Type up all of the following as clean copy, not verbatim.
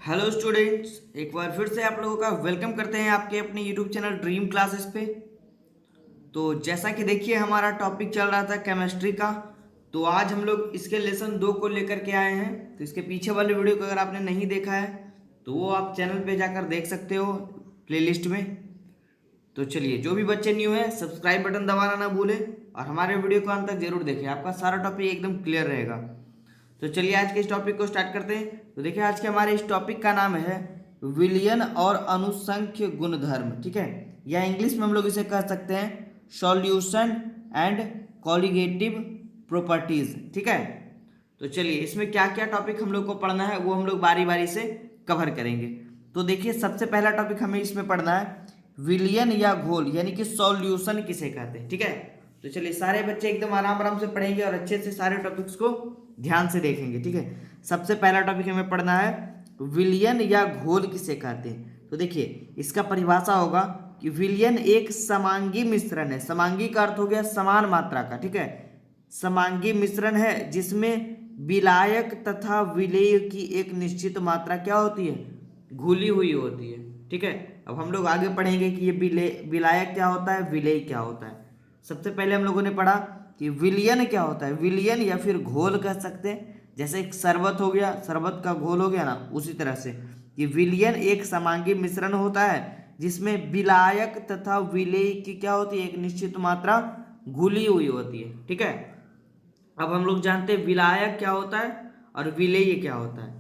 Hello students, एक बार फिर से आप लोगों का वेलकम करते हैं आपके अपने यूट्यूब चैनल ड्रीम क्लासेस पे। तो जैसा कि देखिए हमारा टॉपिक चल रहा था केमिस्ट्री का। तो आज हम लोग इसके लेसन 2 को लेकर के आए हैं। तो इसके पीछे वाले वीडियो को अगर आपने नहीं देखा है तो वो आप चैनल पे जाकर देख सकते हो प्लेलिस्ट में। तो चलिए, जो भी बच्चे न्यू हैं सब्सक्राइब बटन दबाना ना भूलें और हमारे वीडियो को अंत तक जरूर देखें, आपका सारा टॉपिक एकदम क्लियर रहेगा। तो चलिए आज के इस टॉपिक को स्टार्ट करते हैं। तो देखिए आज के हमारे इस टॉपिक का नाम है विलयन और अनुसंख्य गुणधर्म, ठीक है, या इंग्लिश में हम लोग इसे कह सकते हैं सॉल्यूशन एंड कॉलिगेटिव प्रॉपर्टीज, ठीक है। तो चलिए इसमें क्या क्या टॉपिक हम लोग को पढ़ना है वो हम लोग बारी बारी से कवर करेंगे। तो देखिए सबसे पहला टॉपिक हमें इसमें पढ़ना है विलयन या घोल, यानी कि सॉल्यूशन किसे कहते हैं, ठीक है। तो चलिए सारे बच्चे एकदम आराम आराम से पढ़ेंगे और अच्छे से सारे टॉपिक्स को ध्यान से देखेंगे, ठीक है। सबसे पहला टॉपिक हमें पढ़ना है विलयन या घोल किसे कहते हैं। तो देखिए इसका परिभाषा होगा कि विलयन एक समांगी मिश्रण है। समांगी का अर्थ हो गया समान मात्रा का, ठीक है। समांगी मिश्रण है जिसमें विलायक तथा विलेय की एक निश्चित मात्रा क्या होती है, घुली हुई होती है, ठीक है। अब हम लोग आगे पढ़ेंगे कि ये विलायक क्या होता है, विलेय क्या होता है। सबसे पहले हम लोगों ने पढ़ा कि विलयन क्या होता है। विलयन या फिर घोल कह सकते हैं, जैसे एक शरबत हो गया, शरबत का घोल हो गया ना, उसी तरह से कि विलयन एक समांगी मिश्रण होता है जिसमें विलायक तथा विलेय की क्या होती है, एक निश्चित मात्रा घुली हुई होती है, ठीक है। अब हम लोग जानते हैं विलायक क्या होता है और विलेय क्या होता है।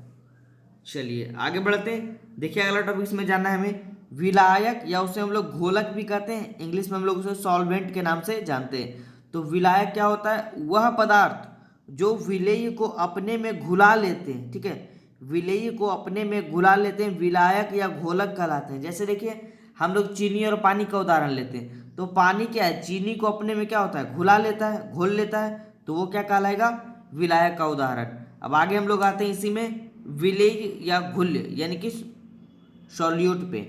चलिए आगे बढ़ते हैं। देखिए अगला टॉपिक इसमें जानना है हमें विलायक, या उसे हम लोग घोलक भी कहते हैं, इंग्लिश में हम लोग उसे सॉल्वेंट के नाम से जानते हैं। तो विलायक क्या होता है, वह पदार्थ जो विलेय को अपने में घुला लेते हैं, ठीक है। विलेय को अपने में घुला लेते हैं विलायक या घोलक कहलाते हैं। जैसे देखिए हम लोग चीनी और पानी का उदाहरण लेते हैं। तो पानी क्या है, चीनी को अपने में क्या होता है, घुला लेता है, घोल लेता है, तो वो क्या कहलाएगा, विलायक का उदाहरण। अब आगे हम लोग आते हैं इसी में विलेय या घुल्य, यानी कि सॉल्यूट पे।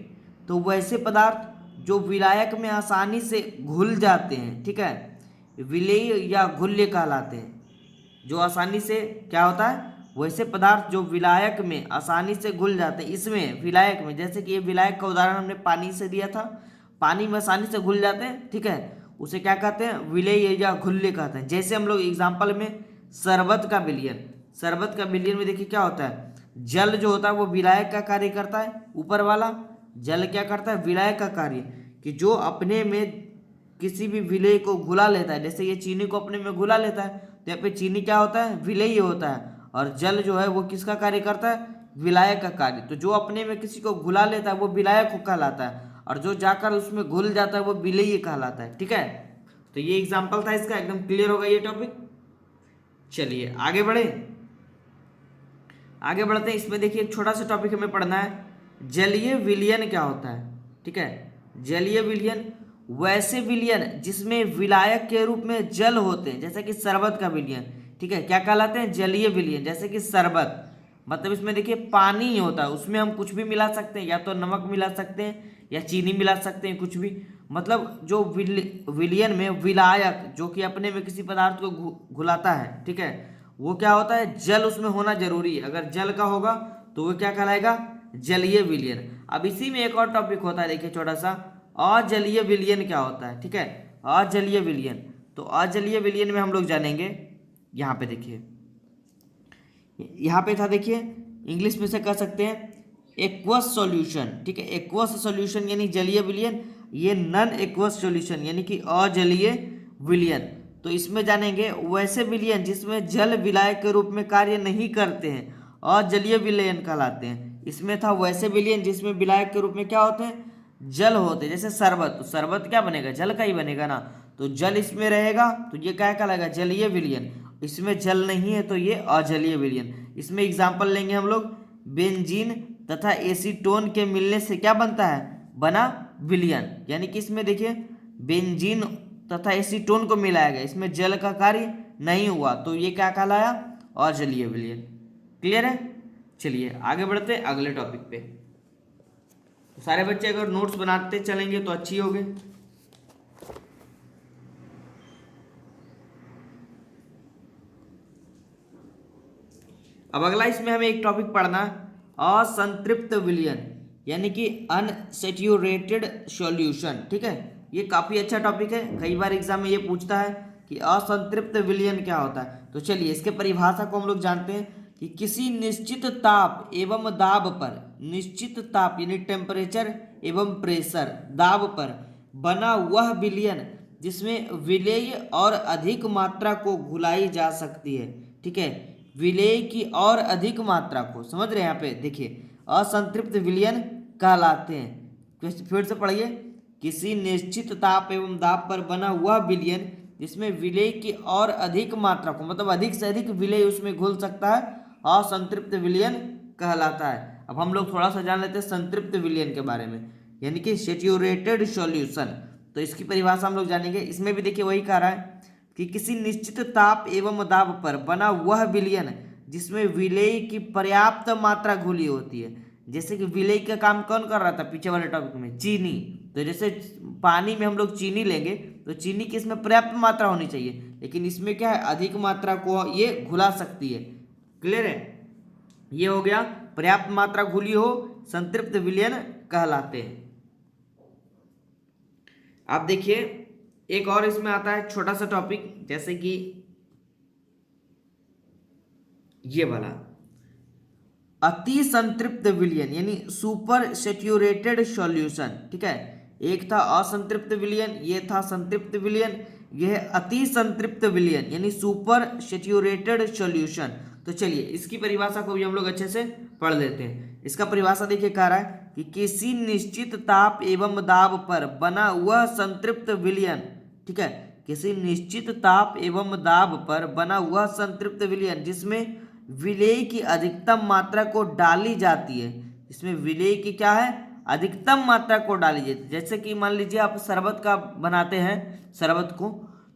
तो वैसे पदार्थ जो विलायक में आसानी से घुल जाते हैं, ठीक है, विलेय या घुल्य कहलाते हैं। जो आसानी से क्या होता है, वैसे पदार्थ जो विलायक में आसानी से घुल जाते हैं। इसमें विलायक में, जैसे कि ये विलायक का उदाहरण हमने पानी से दिया था, पानी में आसानी से घुल जाते हैं, ठीक है, उसे क्या कहते हैं, विलेय या घुल्य कहते हैं। जैसे हम लोग एग्जाम्पल में शरबत का विलयन, शरबत का विलयन में देखिए क्या होता है, जल जो होता है वो विलायक का कार्य करता है। ऊपर वाला जल क्या करता है, विलायक का कार्य, कि जो अपने में किसी भी विलेय को घुला लेता है। जैसे ये चीनी को अपने में घुला लेता है, तो यहाँ पे चीनी क्या होता है, विलेय होता है, और जल जो है वो किसका कार्य करता है, विलायक का कार्य। तो जो अपने में किसी को घुला लेता है वो विलायक कहलाता है, और जो जाकर उसमें घुल जाता है वो विलेय कहलाता है, ठीक है। तो ये एग्जाम्पल था इसका, एकदम क्लियर होगा ये टॉपिक। चलिए आगे बढ़े, आगे बढ़ते हैं। इसमें देखिए एक छोटा सा टॉपिक हमें पढ़ना है जलीय विलयन क्या होता है, ठीक है। जलीय विलयन वैसे विलयन जिसमें विलायक के रूप में जल होते हैं, जैसे कि शरबत का विलयन, ठीक है, क्या कहलाते हैं, जलीय विलयन। जैसे कि शरबत मतलब इसमें देखिए पानी ही होता है, उसमें हम कुछ भी मिला सकते हैं, या तो नमक मिला सकते हैं या चीनी मिला सकते हैं, कुछ भी। मतलब जो विलयन में विलायक जो कि अपने में किसी पदार्थ को घुलाता है, ठीक है, वो क्या होता है, जल उसमें होना जरूरी है। अगर जल का होगा तो वो क्या कहलाएगा, जलीय विलयन। अब इसी में एक और टॉपिक होता है, देखिए छोटा सा, अजलीय विलयन क्या होता है, ठीक है। अजलीय विलयन, तो अजलीय विलयन में हम लोग जानेंगे, यहाँ पे देखिए, यहाँ पे था देखिए, इंग्लिश में से कह सकते हैं एक्वस सॉल्यूशन, ठीक है। एक्वस सॉल्यूशन यानी जलीय विलयन, ये नॉन एक्वस सॉल्यूशन यानी कि अजलीय विलयन। तो इसमें जानेंगे वैसे विलयन जिसमें जल विलायक के रूप में कार्य नहीं करते हैं, अजलीय विलयन कहलाते हैं। इसमें था वैसे विलयन जिसमें विलायक के रूप में क्या होते हैं, जल होते हैं। जैसे शरबत, तो शरबत क्या बनेगा, जल का ही बनेगा ना, तो जल इसमें रहेगा तो ये क्या कहलाएगा, जलीय विलयन। इसमें जल नहीं है तो ये अजलीय विलयन। इसमें एग्जाम्पल लेंगे हम लोग, बेंजीन तथा एसीटोन के मिलने से क्या बनता है, बना विलयन। यानी कि इसमें देखिए बेंजीन तथा एसीटोन को मिलाया गया, इसमें जल का कार्य नहीं हुआ, तो ये क्या कहलाया, अजलीय विलयन। क्लियर है। चलिए आगे बढ़ते हैं अगले टॉपिक पे। तो सारे बच्चे अगर नोट्स बनाते चलेंगे तो अच्छी होगी। अब अगला इसमें हमें एक टॉपिक पढ़ना असंतृप्त विलयन यानी कि अनसैचुरेटेड सॉल्यूशन। ठीक है, ये काफ़ी अच्छा टॉपिक है, कई बार एग्जाम में ये पूछता है कि असंतृप्त विलयन क्या होता है। तो चलिए इसके परिभाषा को हम लोग जानते हैं कि किसी निश्चित ताप एवं दाब पर, निश्चित ताप यानी टेम्परेचर एवं प्रेशर, दाब पर बना वह विलयन जिसमें विलेय और अधिक मात्रा को घुलाई जा सकती है। ठीक है, विलेय की और अधिक मात्रा को, समझ रहे हैं यहाँ पे देखिए, असंतृप्त विलयन कहलाते हैं। फिर से पढ़िए, किसी निश्चित ताप एवं दाब पर बना हुआ विलयन जिसमें विलेय की और अधिक मात्रा को, मतलब अधिक से अधिक विलेय उसमें घुल सकता है, असंतृप्त विलयन कहलाता है। अब हम लोग थोड़ा सा जान लेते हैं संतृप्त विलयन के बारे में, यानी कि सैचुरेटेड सॉल्यूशन। तो इसकी परिभाषा हम लोग जानेंगे। इसमें भी देखिए वही कह रहा है कि किसी निश्चित ताप एवं दाब पर बना वह विलयन जिसमें विलेय की पर्याप्त मात्रा घुली होती है। जैसे कि विलेय का काम कौन कर रहा था पीछे वाले टॉपिक में, चीनी। तो जैसे पानी में हम लोग चीनी लेंगे तो चीनी की इसमें पर्याप्त मात्रा होनी चाहिए, लेकिन इसमें क्या है, अधिक मात्रा को ये घुला सकती है। क्लियर है, ये हो गया पर्याप्त मात्रा घुली हो, संतृप्त विलयन कहलाते हैं। आप देखिए एक और इसमें आता है छोटा सा टॉपिक, जैसे कि ये वाला अति संतृप्त विलयन यानी सुपर सैचुरेटेड सॉल्यूशन। ठीक है, एक था असंतृप्त विलयन, ये था संतृप्त विलयन, यह अति संतृप्त विलयन यानी सुपर सैचुरेटेड सॉल्यूशन। तो चलिए इसकी परिभाषा को भी हम लोग अच्छे से पढ़ लेते हैं। इसका परिभाषा देखिए कह रहा है कि किसी निश्चित ताप एवं दाब पर बना वह संतृप्त विलयन। ठीक है, किसी निश्चित ताप एवं दाब पर बना हुआ संतृप्त विलयन जिसमें विलेय की अधिकतम मात्रा को डाली जाती है। इसमें विलेय की क्या है, अधिकतम मात्रा को डाली जाती है। जैसे कि मान लीजिए आप शरबत का बनाते हैं, शरबत को,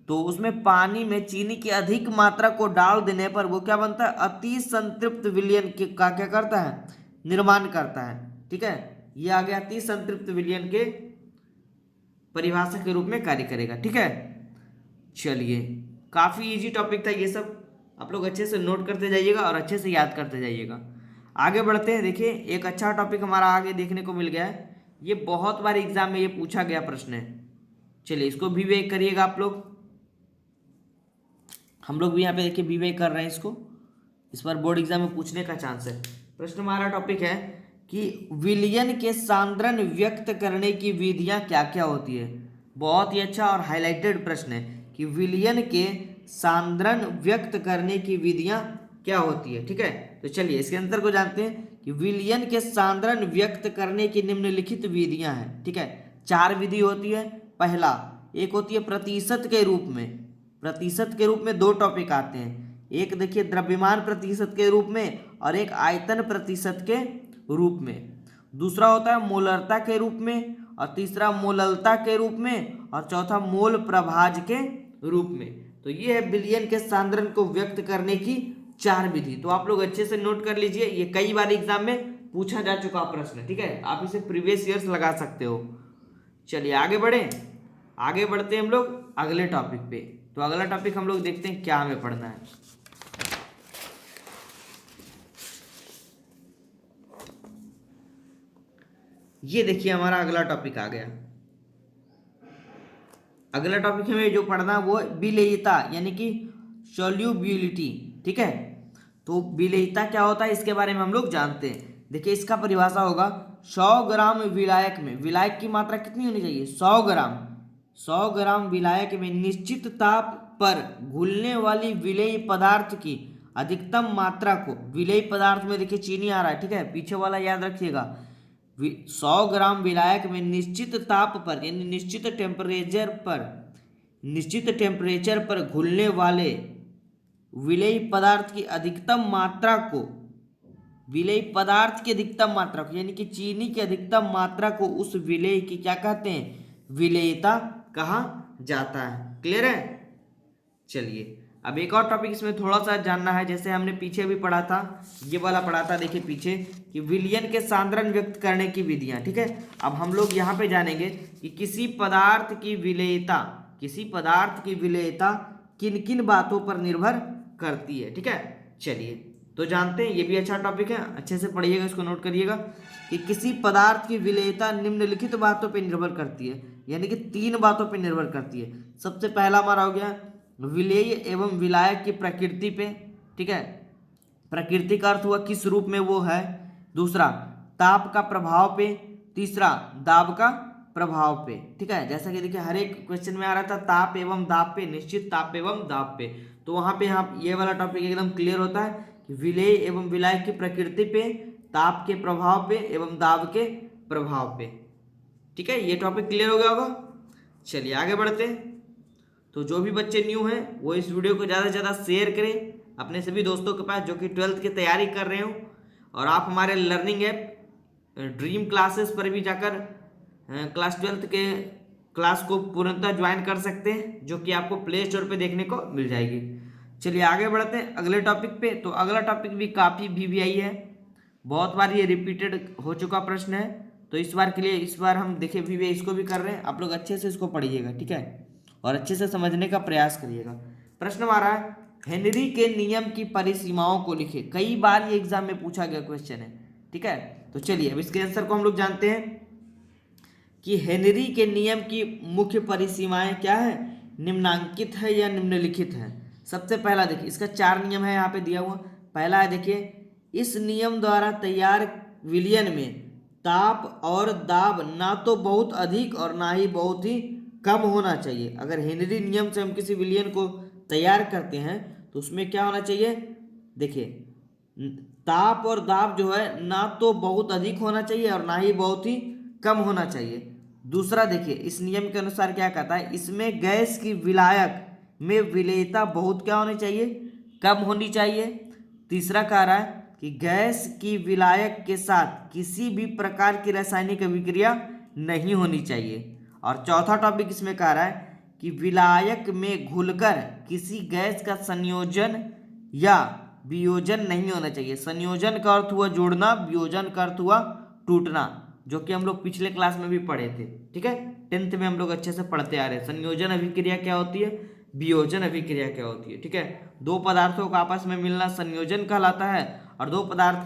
तो उसमें पानी में चीनी की अधिक मात्रा को डाल देने पर वो क्या बनता है, अति संतृप्त विलयन का क्या करता है, निर्माण करता है। ठीक है, ये आ गया अति संतृप्त विलयन के परिभाषा के रूप में कार्य करेगा। ठीक है, चलिए काफी इजी टॉपिक था ये सब, आप लोग अच्छे से नोट करते जाइएगा और अच्छे से याद करते जाइएगा। आगे बढ़ते हैं। देखिए एक अच्छा टॉपिक हमारा आगे देखने को मिल गया है, ये बहुत बार एग्जाम में ये पूछा गया प्रश्न है। चलिए इसको भी विवेक करिएगा आप लोग, हम लोग भी यहाँ पे देखिए विवेक कर रहे हैं इसको, इस बार बोर्ड एग्जाम में पूछने का चांस है। प्रश्न हमारा टॉपिक है कि विलयन के सांद्रण व्यक्त करने की विधियां क्या क्या होती है। बहुत ही अच्छा और हाईलाइटेड प्रश्न है कि विलयन के सांद्रण व्यक्त करने की विधियां क्या होती है। ठीक है, तो चलिए इसके आंसर को जानते हैं कि विलयन के सांद्रण व्यक्त करने की निम्नलिखित विधियां हैं। ठीक है, 4 विधि होती है। पहला एक होती है प्रतिशत के रूप में, प्रतिशत के रूप में 2 टॉपिक आते हैं, एक देखिए द्रव्यमान प्रतिशत के रूप में और एक आयतन प्रतिशत के रूप में। दूसरा होता है मोलरता के रूप में, और तीसरा मोललता के रूप में, और चौथा मोल प्रभाज के रूप में। तो ये है विलयन के सांद्रण को व्यक्त करने की 4 विधि। तो आप लोग अच्छे से नोट कर लीजिए, ये कई बार एग्जाम में पूछा जा चुका प्रश्न। ठीक है, आप इसे प्रीवियस ईयर्स लगा सकते हो। चलिए आगे बढ़े, आगे बढ़ते हैं हम लोग अगले टॉपिक पे। तो अगला टॉपिक हम लोग देखते हैं क्या हमें पढ़ना है। ये देखिए हमारा अगला टॉपिक आ गया। अगला टॉपिक हमें जो पढ़ना वो विलेयता यानी कि सॉल्युबिलिटी। ठीक है, तो विलेयता क्या होता है इसके बारे में हम लोग जानते हैं। देखिए इसका परिभाषा होगा 100 ग्राम विलायक में, विलायक की मात्रा कितनी होनी चाहिए, 100 ग्राम, 100 ग्राम विलायक में निश्चित ताप पर घुलने वाली विलेय पदार्थ की अधिकतम मात्रा को, विलेय पदार्थ में देखिए चीनी आ रहा है। ठीक है, पीछे वाला याद रखिएगा, 100 ग्राम विलायक में निश्चित ताप पर यानी निश्चित टेम्परेचर पर घुलने वाले विलेय पदार्थ की अधिकतम मात्रा को, विलेय पदार्थ की अधिकतम मात्रा को यानी कि चीनी की अधिकतम मात्रा को उस विलेय की क्या कहते हैं, विलेयता कहा जाता है। क्लियर है। चलिए अब एक और टॉपिक इसमें थोड़ा सा जानना है, जैसे हमने पीछे भी पढ़ा था, ये वाला पढ़ा था देखिए पीछे, कि विलयन के सांद्रण व्यक्त करने की विधियां। ठीक है, अब हम लोग यहाँ पे जानेंगे कि किसी पदार्थ की विलेयता, किसी पदार्थ की विलेयता किन किन बातों पर निर्भर करती है। ठीक है, चलिए तो जानते हैं ये भी अच्छा टॉपिक है, अच्छे से पढ़िएगा, इसको नोट करिएगा कि किसी पदार्थ की विलेयता निम्नलिखित बातों पर निर्भर करती है, यानी कि 3 बातों पर निर्भर करती है। सबसे पहला हमारा हो गया विलेय एवं विलायक की प्रकृति पे, ठीक है, प्रकृति का अर्थ हुआ किस रूप में वो है। दूसरा ताप का प्रभाव पे, तीसरा दाब का प्रभाव पे, ठीक है। जैसा कि देखिए हर एक क्वेश्चन में आ रहा था ताप एवं दाब पे, निश्चित ताप एवं दाब पे, तो वहां पे यहाँ ये वाला टॉपिक एकदम क्लियर होता है कि विलेय एवं विलायक की प्रकृति पे, ताप के प्रभाव पे एवं दाब के प्रभाव पे, ठीक है। ये टॉपिक क्लियर हो गया होगा। चलिए आगे बढ़ते हैं। तो जो भी बच्चे न्यू हैं वो इस वीडियो को ज़्यादा से ज़्यादा शेयर करें अपने सभी दोस्तों के पास जो कि 12th की तैयारी कर रहे हो, और आप हमारे लर्निंग ऐप ड्रीम क्लासेस पर भी जाकर क्लास 12th के क्लास को पूर्णतः ज्वाइन कर सकते हैं, जो कि आपको प्ले स्टोर पर देखने को मिल जाएगी। चलिए आगे बढ़ते हैं अगले टॉपिक पे। तो अगला टॉपिक भी काफ़ी VVI है, बहुत बार ये रिपीटेड हो चुका प्रश्न है, तो इस बार के लिए इस बार हम देखिए VVI इसको भी कर रहे हैं। आप लोग अच्छे से इसको पढ़िएगा, ठीक है, और अच्छे से समझने का प्रयास करिएगा। प्रश्न हमारा है हेनरी के नियम की परिसीमाओं को लिखे। कई बार ये एग्जाम में पूछा गया क्वेश्चन है, ठीक है। तो चलिए अब इसके आंसर को हम लोग जानते हैं कि हेनरी के नियम की मुख्य परिसीमाएं क्या है, निम्नांकित है या निम्नलिखित है। सबसे पहला देखिए इसका 4 नियम है यहाँ पे दिया हुआ। पहला है देखिए इस नियम द्वारा तैयार विलयन में ताप और दाब ना तो बहुत अधिक और ना ही बहुत ही कम होना चाहिए। अगर हेनरी नियम से हम किसी विलयन को तैयार करते हैं तो उसमें क्या होना चाहिए, देखिए ताप और दाब जो है ना तो बहुत अधिक होना चाहिए और ना ही बहुत ही कम होना चाहिए। दूसरा देखिए इस नियम के अनुसार क्या कहता है, इसमें गैस की विलायक में विलेयता बहुत क्या होनी चाहिए, कम होनी चाहिए। तीसरा कह रहा है कि गैस की विलायक के साथ किसी भी प्रकार की रासायनिक अभिक्रिया नहीं होनी चाहिए। और चौथा टॉपिक इसमें कह रहा है कि विलायक में घुलकर किसी गैस का संयोजन या वियोजन नहीं होना चाहिए। संयोजन का अर्थ हुआ जोड़ना, वियोजन का अर्थ हुआ टूटना, जो कि हम लोग पिछले क्लास में भी पढ़े थे, ठीक है, 10th में हम लोग अच्छे से पढ़ते आ रहे हैं। संयोजन अभिक्रिया क्या होती है, वियोजन अभिक्रिया क्या होती है, ठीक है। दो पदार्थों का आपस में मिलना संयोजन कहलाता है, और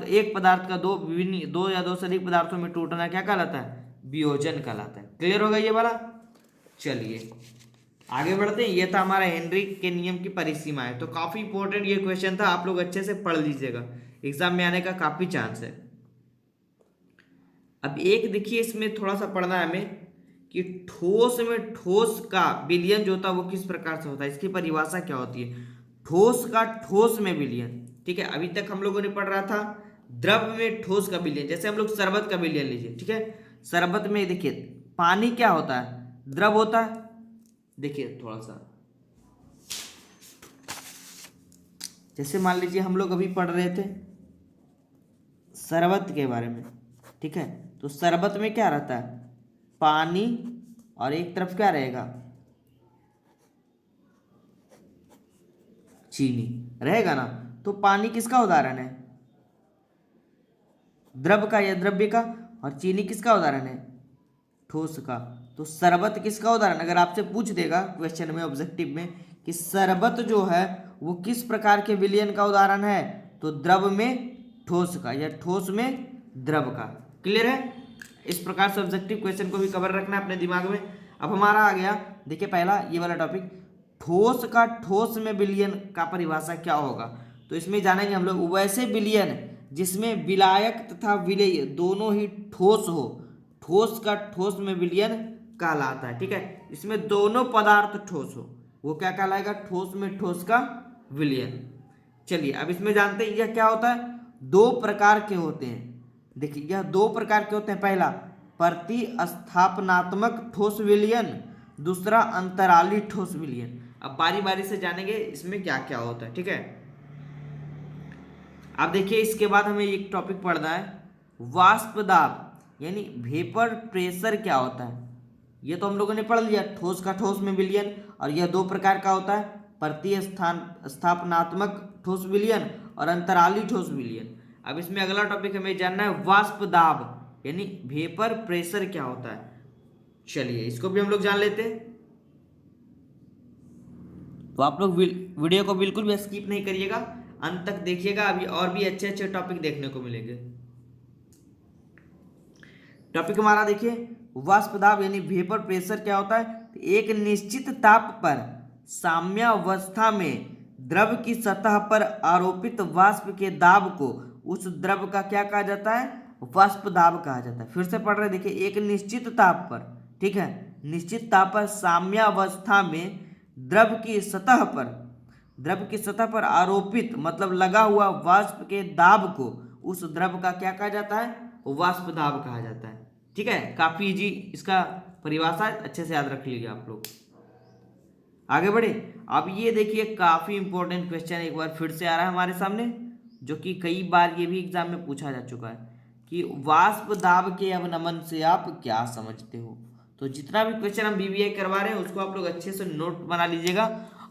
एक पदार्थ का दो या दो से अधिक पदार्थों में टूटना क्या कहलाता है, वियोजन कहलाता है। क्लियर होगा ये वाला। चलिए आगे बढ़ते हैं। ये था हमारा हेनरी के नियम की परिसीमाएं। तो काफी इंपॉर्टेंट ये क्वेश्चन था, आप लोग अच्छे से पढ़ लीजिएगा, एग्जाम में आने का काफी चांस है। अब एक देखिए इसमें थोड़ा सा पढ़ना है हमें कि ठोस में ठोस का विलयन जो होता है वो किस प्रकार से होता है, इसकी परिभाषा क्या होती है। ठोस का ठोस में विलयन, ठीक है। अभी तक हम लोगों ने पढ़ रहा था द्रव में ठोस का विलयन, जैसे हम लोग शरबत का विलयन लीजिए, ठीक है। शरबत में देखिए पानी क्या होता है, द्रव होता है। देखिए थोड़ा सा जैसे मान लीजिए हम लोग अभी पढ़ रहे थे शरबत के बारे में, ठीक है। तो शरबत में क्या रहता है, पानी, और एक तरफ क्या रहेगा, चीनी रहेगा ना। तो पानी किसका उदाहरण है, द्रव का या द्रव्य का, और चीनी किसका उदाहरण है, ठोस का। तो शरबत किसका उदाहरण, अगर आपसे पूछ देगा क्वेश्चन में ऑब्जेक्टिव में कि शरबत जो है वो किस प्रकार के विलयन का उदाहरण है, तो द्रव में ठोस का या ठोस में द्रव का। क्लियर है। इस प्रकार से ऑब्जेक्टिव क्वेश्चन को भी कवर रखना है अपने दिमाग में। अब हमारा आ गया देखिए पहला ये वाला टॉपिक, ठोस का ठोस में विलयन का परिभाषा क्या होगा। तो इसमें जानेंगे हम लोग वैसे विलयन जिसमें विलायक तथा विलेय दोनों ही ठोस हो, ठोस का ठोस में विलयन कहलाता है, ठीक है। इसमें दोनों पदार्थ ठोस हो, वो क्या कहलाएगा, ठोस में ठोस का विलयन। चलिए अब इसमें जानते हैं यह क्या होता है, 2 प्रकार के होते हैं। देखिए यह 2 प्रकार के होते हैं, पहला प्रतिस्थापनात्मक ठोस विलयन, दूसरा अंतराली ठोस विलयन। अब बारी बारी से जानेंगे इसमें क्या क्या होता है, ठीक है। अब देखिए इसके बाद हमें एक टॉपिक पढ़ना है वाष्प दाब, यानी वेपर प्रेशर क्या होता है। ये तो हम लोगों ने पढ़ लिया, ठोस का ठोस में विलयन, और यह 2 प्रकार का होता है, प्रतिस्थापनात्मक ठोस विलयन और अंतराली ठोस विलयन। अब इसमें अगला टॉपिक हमें जानना है वाष्प दाब, यानी वेपर प्रेशर क्या होता है। चलिए इसको भी हम लोग जान लेते हैं। तो आप लोग वीडियो को बिल्कुल भी स्किप नहीं करिएगा, अंत तक देखिएगा, अभी और भी अच्छे अच्छे टॉपिक देखने को मिलेंगे। टॉपिक हमारा देखिए, वाष्प दाब यानी वेपर प्रेशर क्या होता है? तो एक निश्चित ताप पर साम्यावस्था में द्रव की सतह पर आरोपित वाष्प के दाब को उस द्रव का क्या कहा जाता है? वाष्प दाब कहा जाता है। फिर से पढ़ रहे, देखिए एक निश्चित ताप पर, ठीक है, निश्चित ताप पर साम्यावस्था में द्रव की सतह पर आरोपित मतलब लगा हुआ वाष्प के दाब को उस द्रव का क्या कहा जाता है? वाष्प दाब कहा जाता है। ठीक है, काफी इजी इसका परिभाषा, अच्छे से याद रख लीजिए आप लोग। आगे बढ़े, अब ये देखिए काफी इंपॉर्टेंट क्वेश्चन एक बार फिर से आ रहा है हमारे सामने, जो कि कई बार ये भी एग्जाम में पूछा जा चुका है कि वाष्प दाब के अवनमन से आप क्या समझते हो। तो जितना भी क्वेश्चन हम बीबीए करवा रहे हैं उसको आप लोग अच्छे से नोट बना लीजिएगा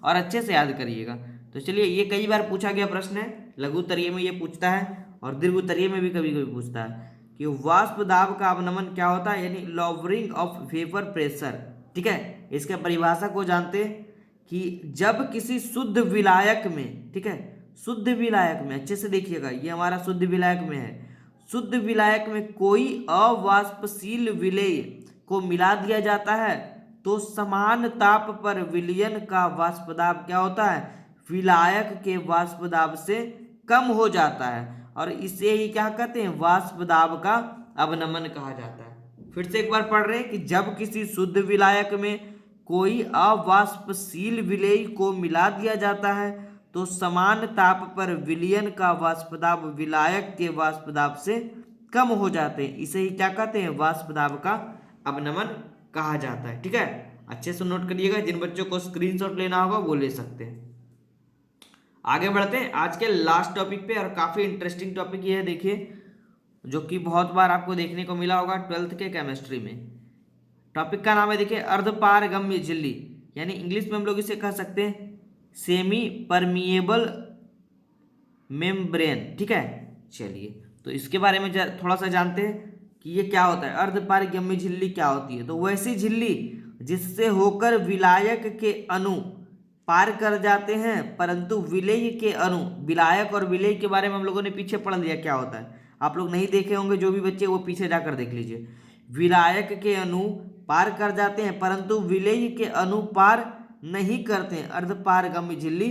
और अच्छे से याद करिएगा। तो चलिए, ये कई बार पूछा गया प्रश्न है, लघु उत्तरीय में ये पूछता है और दीर्घ उत्तरीय में भी कभी कभी पूछता है कि वाष्प दाब का अवनमन क्या होता है, यानी लॉवरिंग ऑफ वेपर प्रेशर। ठीक है, इसके परिभाषा को जानते हैं कि जब किसी शुद्ध विलायक में, ठीक है, शुद्ध विलायक में, अच्छे से देखिएगा, ये हमारा शुद्ध विलायक में है, शुद्ध विलायक में कोई अवाष्पशील विलेय को मिला दिया जाता है तो समान ताप पर विलयन का वाष्प दाब क्या होता है? विलायक के वाष्प दाब से कम हो जाता है और इसे ही क्या कहते हैं? वाष्प दाब का अवनमन कहा जाता है। फिर से एक बार पढ़ रहे हैं कि जब किसी शुद्ध विलायक में कोई अवाष्पशील विलेय को मिला दिया जाता है तो समान ताप पर विलयन का वाष्प दाब विलायक के वाष्प दाब से कम हो जाते हैं, इसे ही क्या कहते हैं? वाष्प दाब का अवनमन कहा जाता है। ठीक है, अच्छे से नोट करिएगा, जिन बच्चों को स्क्रीनशॉट लेना होगा वो ले सकते हैं। आगे बढ़ते हैं आज के लास्ट टॉपिक पे, और काफी इंटरेस्टिंग टॉपिक ये है, देखिए, जो कि बहुत बार आपको देखने को मिला होगा 12th के केमिस्ट्री में। टॉपिक का नाम है, देखिए, अर्धपारगम्य झिल्ली, यानी इंग्लिश में हम लोग इसे कह सकते हैं सेमी परमिएबल मेम्ब्रेन। ठीक है, चलिए तो इसके बारे में थोड़ा सा जानते हैं कि ये क्या होता है। अर्धपारगम्य झिल्ली क्या होती है? तो वैसी झिल्ली जिससे होकर विलायक के अणु पार कर जाते हैं परंतु विलेय के अणु, विलायक और विलेय के बारे में हम लोगों ने पीछे पढ़ लिया क्या होता है, आप लोग नहीं देखे होंगे, जो भी बच्चे वो पीछे जाकर देख लीजिए। विलायक के अणु पार कर जाते हैं परंतु विलेय के अणु पार नहीं करते हैं, अर्धपारगम्य झिल्ली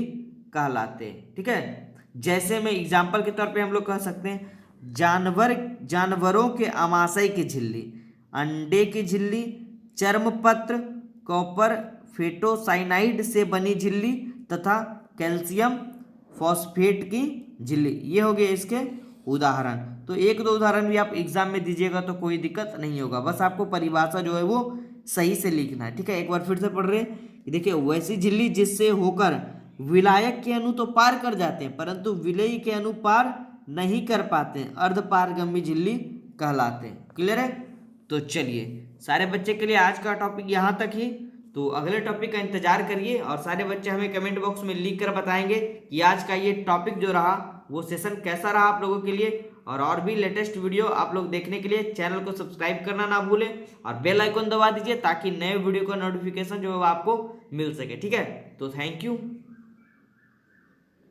कहलाते हैं। ठीक है, जैसे में एग्जाम्पल के तौर पे हम लोग कह सकते हैं जानवरों के आमाशय की झिल्ली, अंडे की झिल्ली, चर्मपत्र, कॉपर फेटोसाइनाइड से बनी झिल्ली तथा कैल्शियम फॉस्फेट की झिल्ली, ये हो गए इसके उदाहरण। तो एक दो उदाहरण भी आप एग्जाम में दीजिएगा तो कोई दिक्कत नहीं होगा, बस आपको परिभाषा जो है वो सही से लिखना है। ठीक है, एक बार फिर से पढ़ रहे हैं, देखिए वैसी झिल्ली जिससे होकर विलायक के अणु तो पार कर जाते हैं परंतु विलेय के अणु पार नहीं कर पाते हैं, अर्धपारगम्य झिल्ली कहलाते हैं। क्लियर है? तो चलिए, सारे बच्चे के लिए आज का टॉपिक यहाँ तक ही, तो अगले टॉपिक का इंतजार करिए और सारे बच्चे हमें कमेंट बॉक्स में लिख कर बताएंगे कि आज का ये टॉपिक जो रहा वो सेशन कैसा रहा आप लोगों के लिए। और भी लेटेस्ट वीडियो आप लोग देखने के लिए चैनल को सब्सक्राइब करना ना भूलें और बेल आइकन दबा दीजिए ताकि नए वीडियो का नोटिफिकेशन जो है आपको मिल सके। ठीक है, तो थैंक यू।